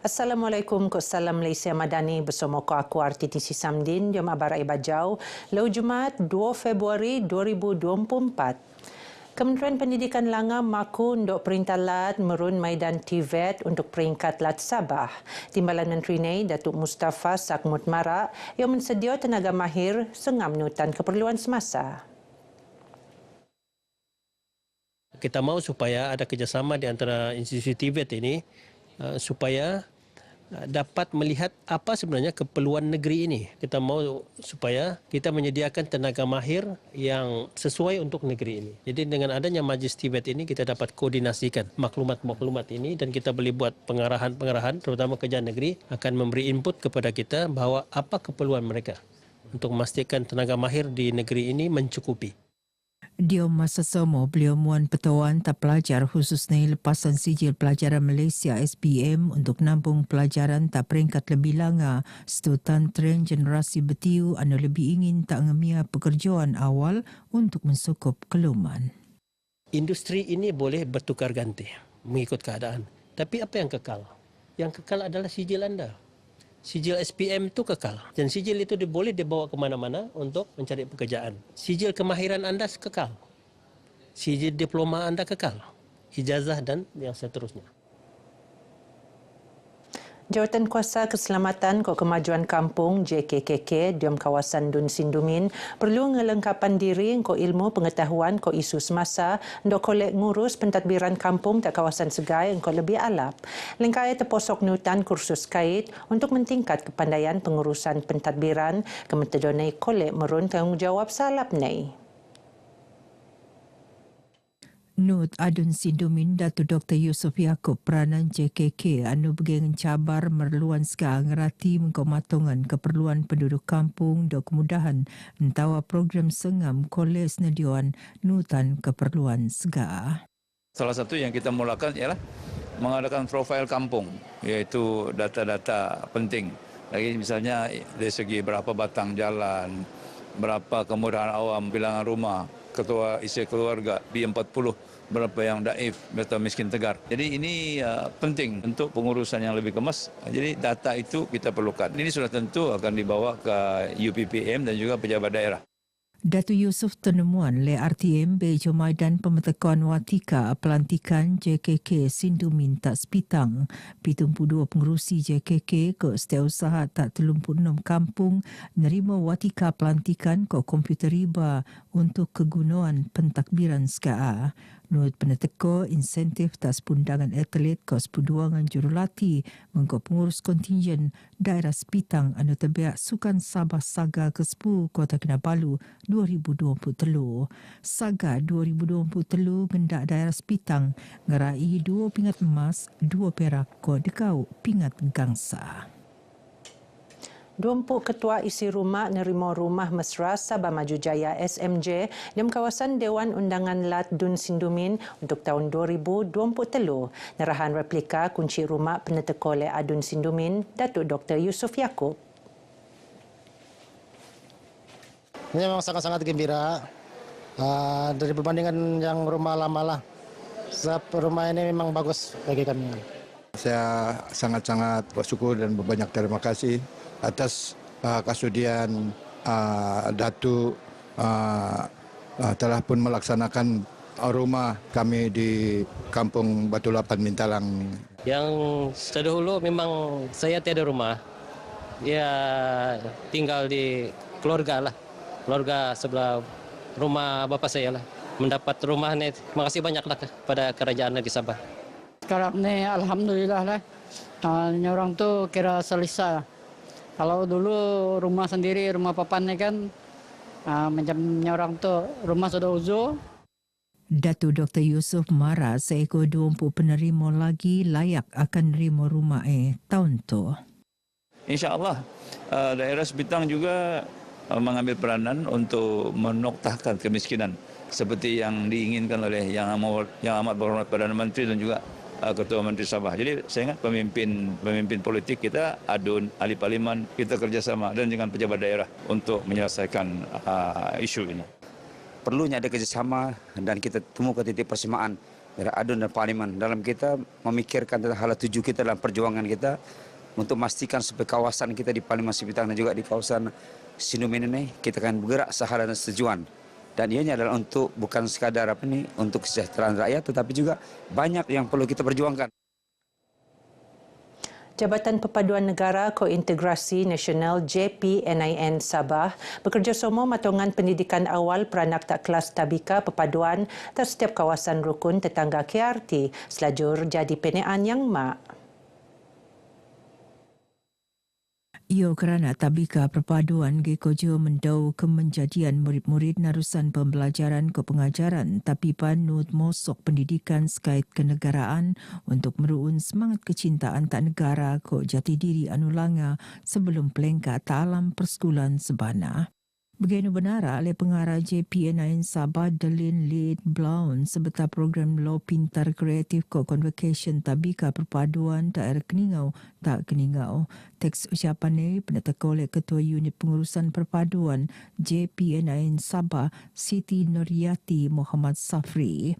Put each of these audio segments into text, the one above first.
Assalamualaikum, ko salam Malaysia Madani bersama aku Artitisi Samdin di Mabarai Bajau, lau Jumaat 2 Februari 2024. Kementerian Pendidikan Langam maku untuk perintah lat merun maidan TVET untuk peringkat lat Sabah. Timbalan Menteri Nei Datuk Mustafa Sakmut Marak yang mensedia tenaga mahir sengam nutan keperluan semasa. Kita mahu supaya ada kerjasama di antara institusi TVET ini supaya dapat melihat apa sebenarnya keperluan negeri ini. Kita mahu supaya kita menyediakan tenaga mahir yang sesuai untuk negeri ini. Jadi dengan adanya Majlis TVET ini kita dapat koordinasikan maklumat-maklumat ini dan kita boleh buat pengarahan-pengarahan terutama kerja negeri akan memberi input kepada kita bahawa apa keperluan mereka untuk memastikan tenaga mahir di negeri ini mencukupi. Dia masa sama beliau muan petawan tak pelajar khususnya lepasan sijil pelajaran Malaysia SPM untuk nampung pelajaran tak peringkat lebih langa setutan tren generasi betiu anu lebih ingin tak ngemia pekerjaan awal untuk mensukup keluman. Industri ini boleh bertukar ganti mengikut keadaan. Tapi apa yang kekal? Yang kekal adalah sijil anda. Sijil SPM itu kekal dan sijil itu boleh dibawa ke mana-mana untuk mencari pekerjaan. Sijil kemahiran anda kekal. Sijil diploma anda kekal. Ijazah dan yang seterusnya. Jawatan Kuasa Keselamatan Kemajuan Kampung JKKK di kawasan Dun Sindumin perlu ngelengkapan diri ko ilmu pengetahuan ko isu semasa ndok kolek ngurus pentadbiran kampung tak kawasan Segai ko lebih alap. Lengkai terposok nutan kursus kait untuk mentingkat kepandaian pengurusan pentadbiran kementedonai kolek merun tanggungjawab salap nei. Nut Adun Sindumin Datu Dr. Yusuf Yaakob peranan JKK anu bergengan cabar merluan sekarang ngerati mengkomatongan keperluan penduduk kampung dan kemudahan entawa program sengam kolej nedion nutan keperluan segar. Salah satu yang kita mulakan ialah mengadakan profil kampung, iaitu data-data penting. Lagi misalnya dari segi berapa batang jalan, berapa kemudahan awam, bilangan rumah, ketua isi keluarga, B40, berapa yang daif atau miskin tegar. Jadi ini penting untuk pengurusan yang lebih kemas. Jadi data itu kita perlukan. Ini sudah tentu akan dibawa ke UPPM dan juga pejabat daerah. Datu Yusuf Tenemuan le RTM Bejo Maidan Pemetakuan Watika Pelantikan JKK Sindumin tak sepitang. 72 pengurusi JKK ke setiausaha tak 36 kampung nerima watika pelantikan ke komputer riba untuk kegunaan pentadbiran SKA. Menurut peneteko, insentif tas pundangan atlet kos peduangan jurulati mengko pengurus kontingen daerah Sepitang anu terbiak Sukan Sabah Saga ke-10 Kota Kinabalu 2023. Saga 2023 gendak daerah Sepitang ngerai 2 pingat emas, 2 perak ko dekau pingat gangsa. 20 ketua isi rumah nerima rumah mesra Sabah Maju Jaya SMJ di kawasan Dewan Undangan Lat Dun Sindumin untuk tahun 2023. Nerahan replika kunci rumah peneteko le Adun Sindumin Datuk Dr. Yusuf Yaakob. Ini memang sangat-sangat gembira dari perbandingan yang rumah lama lah. Sebab rumah ini memang bagus bagi kami. Saya sangat-sangat bersyukur dan berbanyak terima kasih atas kesudian Datuk telah pun melaksanakan rumah kami di Kampung Batu Lapan Mintalang. Yang terdahulu memang saya tiada rumah. Ya tinggal di keluarga lah. Keluarga sebelah rumah bapa saya lah. Mendapat rumah ni, terima kasih banyaklah kepada kerajaan di Sabah. Sekarang ni alhamdulillah lah. Orang tu kira selesa. Kalau dulu rumah sendiri, rumah papan ni kan macam orang tu rumah sudah uzur. Datuk Dr. Yusuf marah seekor 20 penerima lagi layak akan nerima rumah tahun tu. InsyaAllah daerah Sepitang juga mengambil peranan untuk menoktahkan kemiskinan seperti yang diinginkan oleh yang amat berhormat Perdana Menteri dan juga Ketua Menteri Sabah. Jadi saya ingat pemimpin politik kita, Adun, ahli parlimen, kita kerjasama dan dengan pejabat daerah untuk menyelesaikan isu ini. Perlunya ada kerjasama dan kita temukan titik persamaan dari ADUN dan Parlimen dalam kita memikirkan tentang hal tuju kita dalam perjuangan kita untuk memastikan supaya kawasan kita di Parlimen Sipitang dan juga di kawasan Sindumin ini kita akan bergerak sehala dan setujuan. Dan ianya adalah untuk bukan sekadar untuk kesejahteraan rakyat, tetapi juga banyak yang perlu kita perjuangkan. Jabatan Perpaduan Negara Kointegrasi Nasional JPNIN Sabah bekerjasama matongan pendidikan awal peranak tak kelas tabika perpaduan tak setiap kawasan rukun tetangga KRT selajur jadi penean yang mak. Ia kerana tabika perpaduan Gekojo mendau kemenjadian murid-murid narusan pembelajaran ke pengajaran tapi panut mosok pendidikan sekait kenegaraan untuk meruun semangat kecintaan tak negara ko jati diri anulanga sebelum pelengkak ta'alam persekulan sebana. Begini benara oleh pengarah JPNIN Sabah Delin Lead Blaun sebetar program Law Pintar Kreatif Co-Convocation Tabika Perpaduan Daerah Keningau tak Keningau. Teks ucapan ini peneteka oleh Ketua Unit Pengurusan Perpaduan JPNIN Sabah Siti Nuriati Muhammad Safri.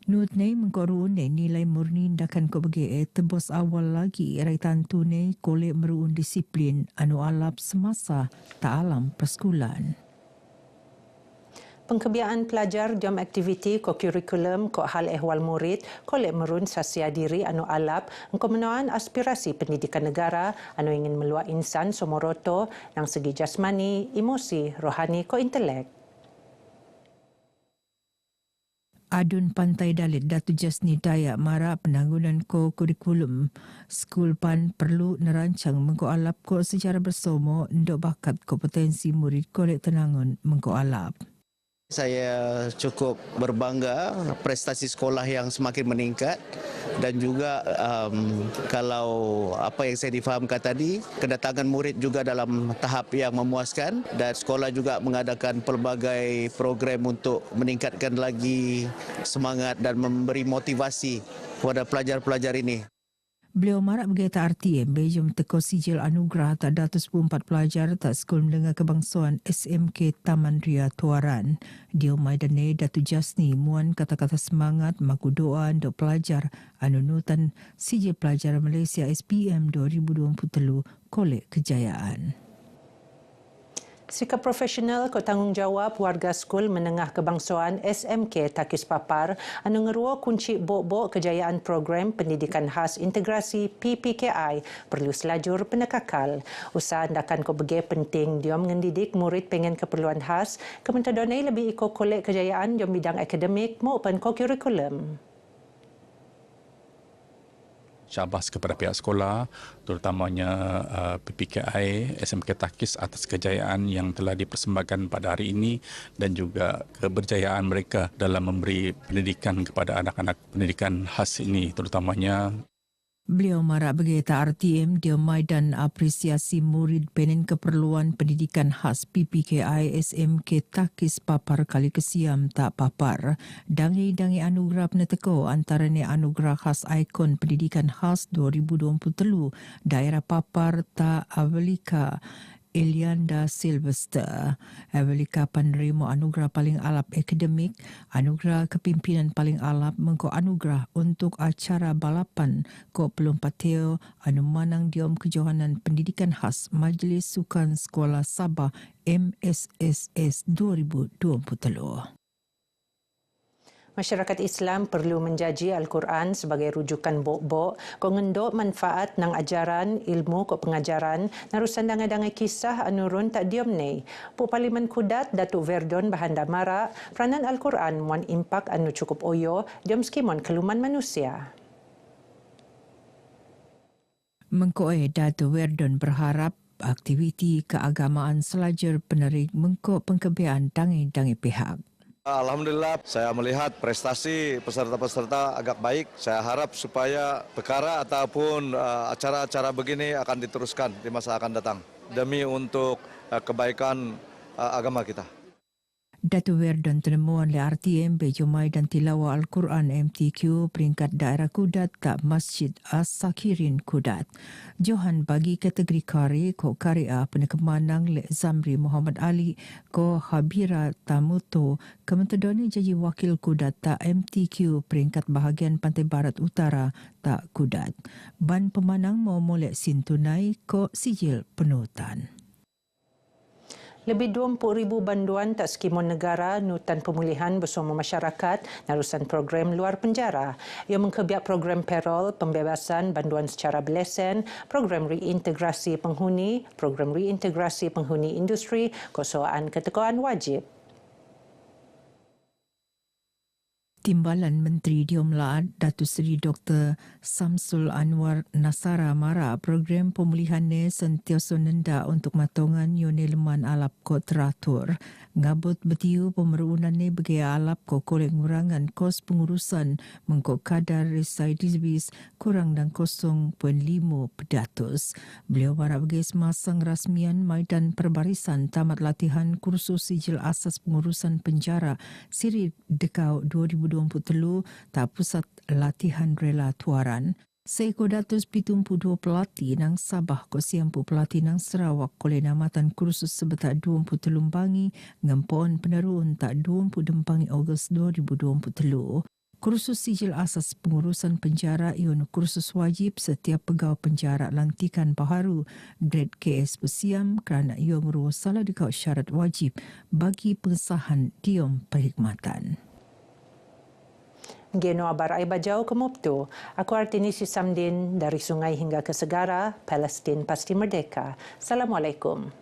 Nut nei mengkorun nilai murni ndakan ko bagi tebos awal lagi raitan tunai kole meruun disiplin anu alap semasa ta'alam persekulan. Pengkebiaan pelajar jam aktiviti ko kurikulum ko hal ehwal murid kole merun sasia diri anu alap engko menawan aspirasi pendidikan negara anu ingin meluak insan somoroto nang segi jasmani, emosi, rohani ko intelek. Adun Pantai Dalit Datu Jasni Dayak mara penanggunan ko kurikulum skul pan perlu nerancang mengko alap ko secara bersama ndok bakat kompetensi murid kolek tenangun mengko alap. Saya cukup berbangga prestasi sekolah yang semakin meningkat dan juga kalau apa yang saya difahamkan tadi, kedatangan murid juga dalam tahap yang memuaskan dan sekolah juga mengadakan pelbagai program untuk meningkatkan lagi semangat dan memberi motivasi kepada pelajar-pelajar ini. Beliau marak berkata RTM bejum teko sijil anugerah tak 114 pelajar tak Sekolah Menengah Kebangsaan SMK Taman Ria Tuaran. Dia maidane Datu Jasni muan kata-kata semangat maku doa untuk pelajar anunutan sijil pelajar Malaysia SPM 2023 kolek kejayaan. Sikap profesional ko tanggungjawab warga skul menengah kebangsaan SMK Takis Papar anu ngeruo kunci bok-bok kejayaan program pendidikan khas integrasi PPKI perlu selajur penekakal. Usaha ndakan ko bege penting dia mendidik murid pengen keperluan khas kementadonai lebih iko kolek kejayaan jom bidang akademik maupun ko kurikulum. Syabas kepada pihak sekolah, terutamanya PPKI SMK Takis atas kejayaan yang telah dipersembahkan pada hari ini dan juga keberjayaan mereka dalam memberi pendidikan kepada anak-anak pendidikan khas ini terutamanya. Beliau marak berkata RTM dia maidan apresiasi murid penen keperluan pendidikan khas PPKI SMK Takis Papar kali kesiam tak papar. Dangi-dangi anugerah peneteko antaranya anugerah khas ikon pendidikan khas 2023 daerah Papar tak Avelika Elianda Sylvester. Avelika penerima anugerah paling alap akademik, anugerah kepimpinan paling alap mengko anugerah untuk acara balapan ko pelompateo anu manang diom kejohanan pendidikan khas Majlis Sukan Sekolah Sabah MSSS 2023. Masyarakat Islam perlu menjaji Al-Quran sebagai rujukan bok-bok ko ngendok manfaat nang ajaran ilmu ko pengajaran narusan dangai-dangai kisah anurun tak diom nei. Pu Parlimen Kudat Datuk Verdon Bahanda Mara peranan Al-Quran muan impak anu cukup oyo diom skimon keluman manusia. Mengkoe Datuk Verdon berharap aktiviti keagamaan selajur penerik mengko pengkebiaan dangai-dangai pihak. Alhamdulillah saya melihat prestasi peserta-peserta agak baik. Saya harap supaya perkara ataupun acara-acara begini akan diteruskan di masa akan datang demi untuk kebaikan agama kita. Datu Werden Tenemuan le RTM Bejomai dan Tilawah Al-Quran MTQ peringkat daerah Kudat tak Masjid As-Sakirin Kudat. Johan bagi kategori kari ko Karia Penekemanang le Zamri Muhammad Ali ko Habira Tamuto Kementedoni Jaji Wakil Kudat tak MTQ peringkat bahagian Pantai Barat Utara tak Kudat. Ban pemanang mau molek sintunai ko sijil penutan. Lebih 20,000 banduan tak skimon negara Nutan Pemulihan bersama masyarakat nerusan program luar penjara. Ia mengkebiak program parol, pembebasan banduan secara berlesen, program reintegrasi penghuni industri, kesoalan ketekoan wajib. Timbalan Menteri Diomlaat Datuk Seri Dr. Samsul Anwar Nasara Mara program pemulihannya sentiasa nenda untuk matongan yone leman alap ko teratur. Ngabut betiu pemerunannya bagi alap ko kolek ngurangan kos pengurusan mengko kadar residivis kurang dan 0.5%. Beliau harap bagi semasang rasmian Maidan Perbarisan tamat latihan kursus sijil asas pengurusan penjara Siri Dekau 2023 tak pusat latihan rela tuaran. Seiko 272 pelatih nang Sabah ko siampu pelatih nang Sarawak koleh namatan kursus sebetak 20 bangi ngempon penerun tak 20 bangi Ogos 2023. Kursus sijil asas pengurusan penjara iun kursus wajib setiap pegawai penjara lantikan baharu grade KS bersiam kerana ia meruah salah dikau syarat wajib bagi pengesahan diom perkhidmatan. Geno abar ai bajau ke Muptu. Aku Artinisi Samdin dari sungai hingga ke segara, Palestin pasti merdeka. Assalamualaikum.